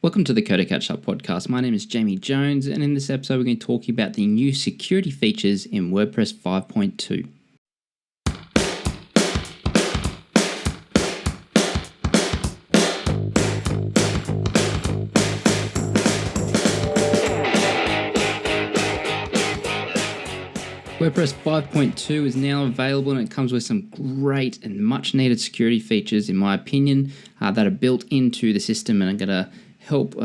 Welcome to the Coder Catch Up podcast. My name is Jamie Jones, and in this episode we're going to talk about the new security features in WordPress 5.2. WordPress 5.2 is now available, and it comes with some great and much needed security features, in my opinion, that are built into the system and are going to help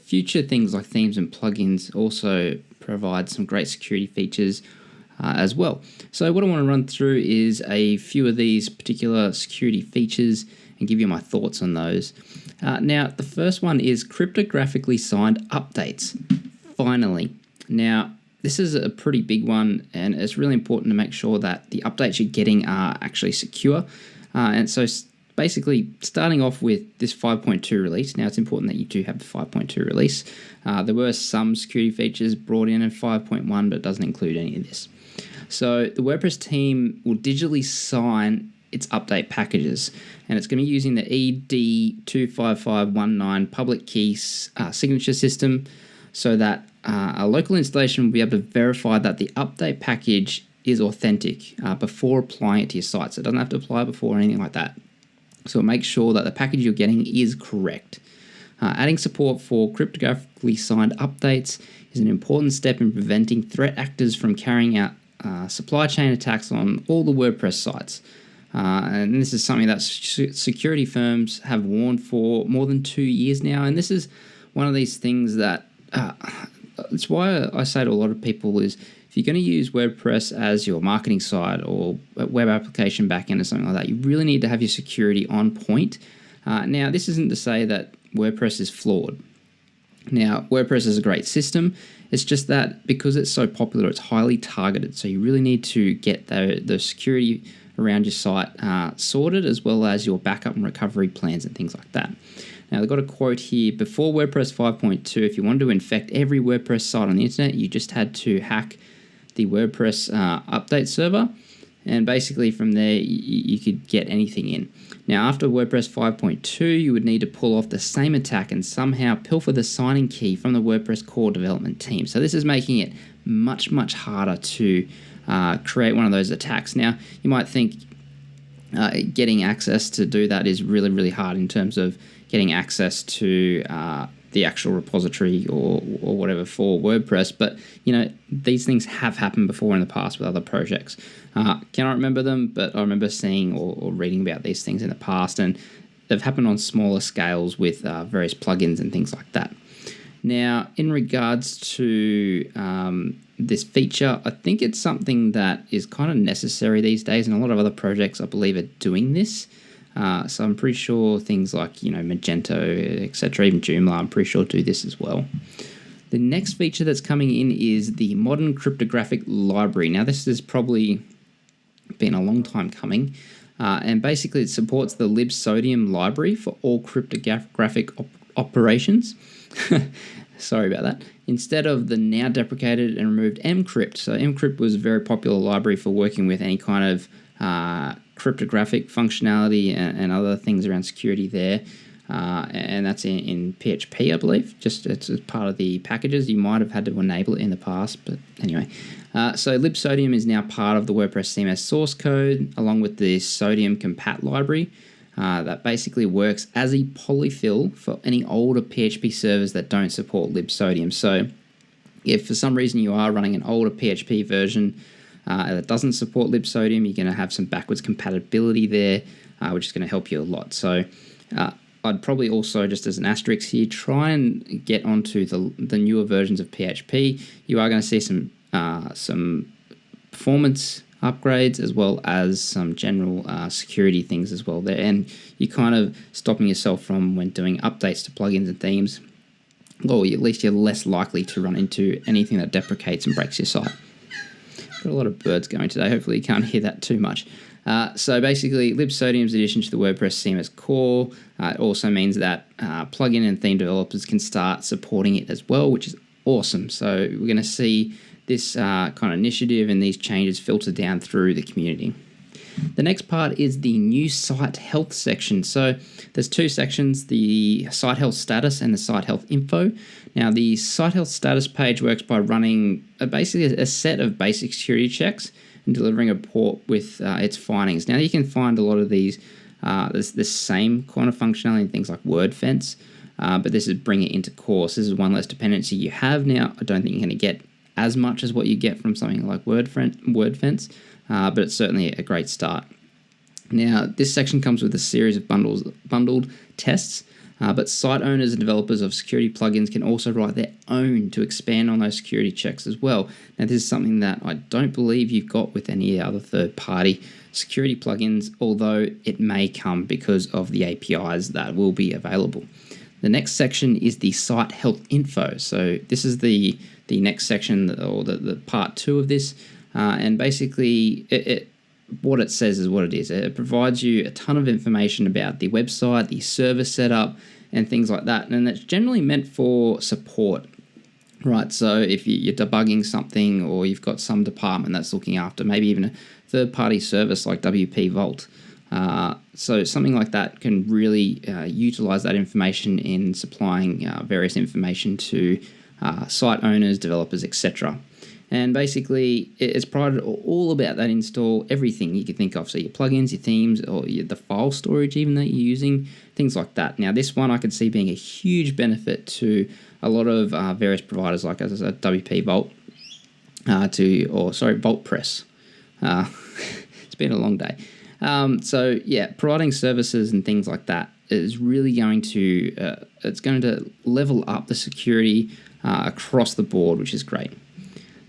future things like themes and plugins also provide some great security features as well. So what I want to run through is a few of these particular security features and give you my thoughts on those. Now, the first one is cryptographically-signed updates. Finally. Now, this is a pretty big one, and it's really important to make sure that the updates you're getting are actually secure. And so basically, starting off with this 5.2 release, now it's important that you do have the 5.2 release. There were some security features brought in 5.1, but it doesn't include any of this. So the WordPress team will digitally sign its update packages, and it's going to be using the ED25519 public key signature system, so that a local installation will be able to verify that the update package is authentic before applying it to your site. So it doesn't have to apply before or anything like that. So make sure that the package you're getting is correct. Adding support for cryptographically signed updates is an important step in preventing threat actors from carrying out supply chain attacks on all the WordPress sites. And this is something that security firms have warned for more than 2 years now. And this is one of these things that it's why I say to a lot of people is, if you're going to use WordPress as your marketing site or a web application backend or something like that, you really need to have your security on point. Now, this isn't to say that WordPress is flawed. Now, WordPress is a great system. It's just that because it's so popular, it's highly targeted. So you really need to get the security around your site sorted, as well as your backup and recovery plans and things like that. Now, they've got a quote here: before WordPress 5.2, if you wanted to infect every WordPress site on the internet, you just had to hack the WordPress update server, and basically from there you could get anything in. Now, after WordPress 5.2, you would need to pull off the same attack and somehow pilfer the signing key from the WordPress core development team. So this is making it much harder to create one of those attacks. Now, you might think getting access to do that is really hard in terms of getting access to the actual repository or whatever for WordPress, but these things have happened before in the past with other projects. Cannot remember them, but I remember seeing or reading about these things in the past, and they've happened on smaller scales with various plugins and things like that. Now, in regards to this feature, I think it's something that is kind of necessary these days, and a lot of other projects, I believe, are doing this. So I'm pretty sure things like, Magento, etc., even Joomla, I'm pretty sure do this as well. The next feature that's coming in is the modern cryptographic library. Now, this has probably been a long time coming, and basically it supports the libsodium library for all cryptographic operations. Sorry about that. Instead of the now deprecated and removed mcrypt. So mcrypt was a very popular library for working with any kind of cryptographic functionality and other things around security there. And that's in PHP, I believe. Just it's part of the packages. You might have had to enable it in the past, but anyway. So libsodium is now part of the WordPress CMS source code, along with the sodium compat library. That basically works as a polyfill for any older PHP servers that don't support libsodium. So if for some reason you are running an older PHP version that doesn't support libsodium, you're going to have some backwards compatibility there, which is going to help you a lot. So I'd probably also, just as an asterisk here, try and get onto the newer versions of PHP. You are going to see some performance upgrades, as well as some general security things as well there, and you're kind of stopping yourself from, when doing updates to plugins and themes, or at least you're less likely to run into anything that deprecates and breaks your site. Got a lot of birds going today, hopefully you can't hear that too much. So basically, libsodium's addition to the WordPress CMS core, it also means that plugin and theme developers can start supporting it as well, which is awesome. So we're going to see this kind of initiative and these changes filter down through the community. The next part is the new site health section. So there's two sections, the site health status and the site health info. Now, the site health status page works by running basically a set of basic security checks and delivering a report with its findings. Now, you can find a lot of these, there's the same kind of functionality in things like WordFence, but this is bringing it into course. This is one less dependency you have. Now, I don't think you're going to get as much as what you get from something like WordFence, but it's certainly a great start. Now, this section comes with a series of bundled tests, but site owners and developers of security plugins can also write their own to expand on those security checks as well. Now, this is something that I don't believe you've got with any other third-party security plugins, although it may come because of the APIs that will be available. The next section is the site health info. So this is the next section, or the part 2 of this, and basically what it says is what it is. It provides you a ton of information about the website, the server setup, and things like that. And it's generally meant for support, right? So if you're debugging something, or you've got some department that's looking after maybe even a third-party service like WP Vault. So something like that can really utilize that information in supplying various information to site owners, developers, etc. And basically, it's provided all about that install, everything you can think of. So your plugins, your themes, or the file storage even that you're using, things like that. Now, this one I could see being a huge benefit to a lot of various providers, like, as I said, WP Vault, VaultPress. It's been a long day. So yeah, providing services and things like that is really going to it's going to level up the security across the board, which is great.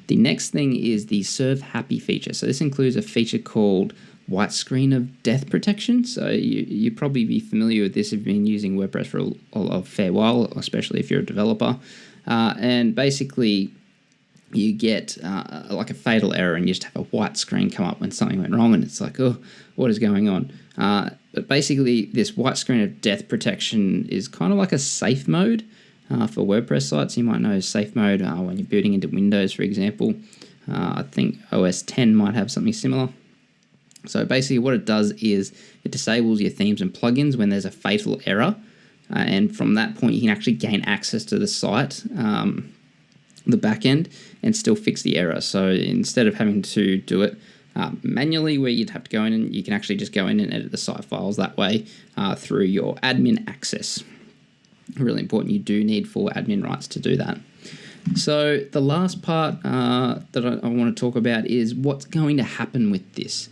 The next thing is the Serve Happy feature. So this includes a feature called white screen of death protection. So you'd probably be familiar with this if you've been using WordPress for a fair while, especially if you're a developer. And basically, you get like a fatal error, and you just have a white screen come up when something went wrong, and it's like, oh, what is going on? But basically, this white screen of death protection is kind of like a safe mode for WordPress sites. You might know safe mode when you're booting into Windows, for example. I think OS 10 might have something similar. So basically what it does is it disables your themes and plugins when there's a fatal error. And from that point, you can actually gain access to the site, the back end, and still fix the error. So instead of having to do it manually, where you'd have to go in, and you can actually just go in and edit the site files that way through your admin access. Really important. You do need full admin rights to do that. So the last part that I want to talk about is what's going to happen with this.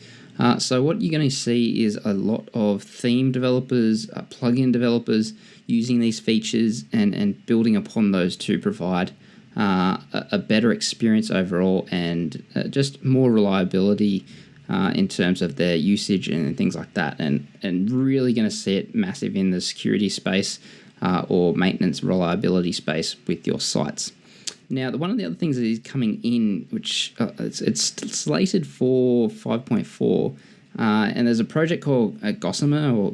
So what you're going to see is a lot of theme developers, plugin developers using these features and building upon those to provide a better experience overall, and just more reliability in terms of their usage and things like that, and really going to see it massive in the security space or maintenance reliability space with your sites. Now, one of the other things that is coming in, which it's slated for 5.4, and there's a project called Gossamer,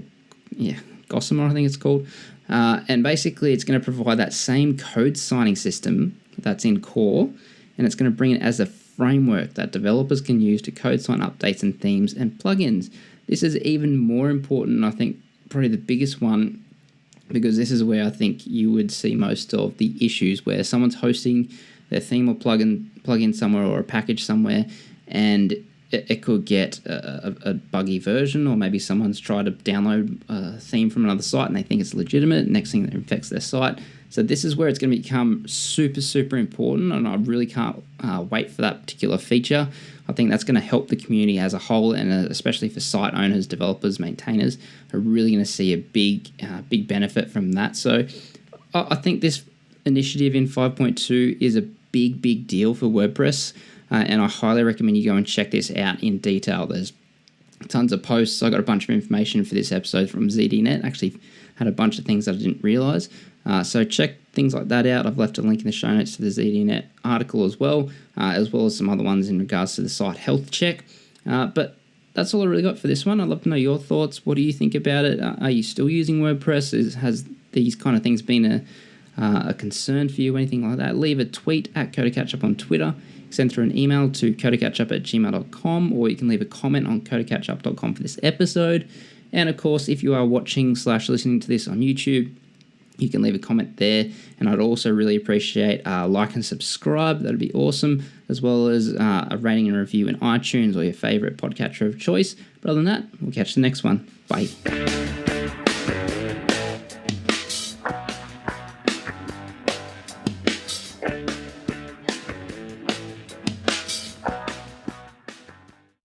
Gossamer I think it's called, and basically it's going to provide that same code signing system that's in core, and it's going to bring it as a framework that developers can use to code sign updates and themes and plugins. This is even more important, I think, probably the biggest one, because this is where I think you would see most of the issues, where someone's hosting their theme or plugin somewhere, or a package somewhere, and it could get a buggy version, or maybe someone's tried to download a theme from another site and they think it's legitimate. Next thing, that infects their site. So this is where it's going to become super, super important, and I really can't wait for that particular feature. I think that's going to help the community as a whole, and especially for site owners, developers, maintainers, are really going to see a big benefit from that. So I think this initiative in 5.2 is a big deal for WordPress, and I highly recommend you go and check this out in detail. There's tons of posts. I got a bunch of information for this episode from ZDNet. Actually had a bunch of things that I didn't realize. So check things like that out. I've left a link in the show notes to the ZDNet article as well as some other ones in regards to the site health check. But that's all I really got for this one. I'd love to know your thoughts. What do you think about it? Are you still using WordPress? Has these kind of things been a concern for you, anything like that, leave a tweet at CoderCatchup on Twitter. Send through an email to codercatchup@gmail.com, or you can leave a comment on codercatchup.com for this episode. And of course, if you are watching/listening to this on YouTube, you can leave a comment there. And I'd also really appreciate like and subscribe. That'd be awesome. As well as a rating and review in iTunes or your favorite podcatcher of choice. But other than that, we'll catch the next one. Bye.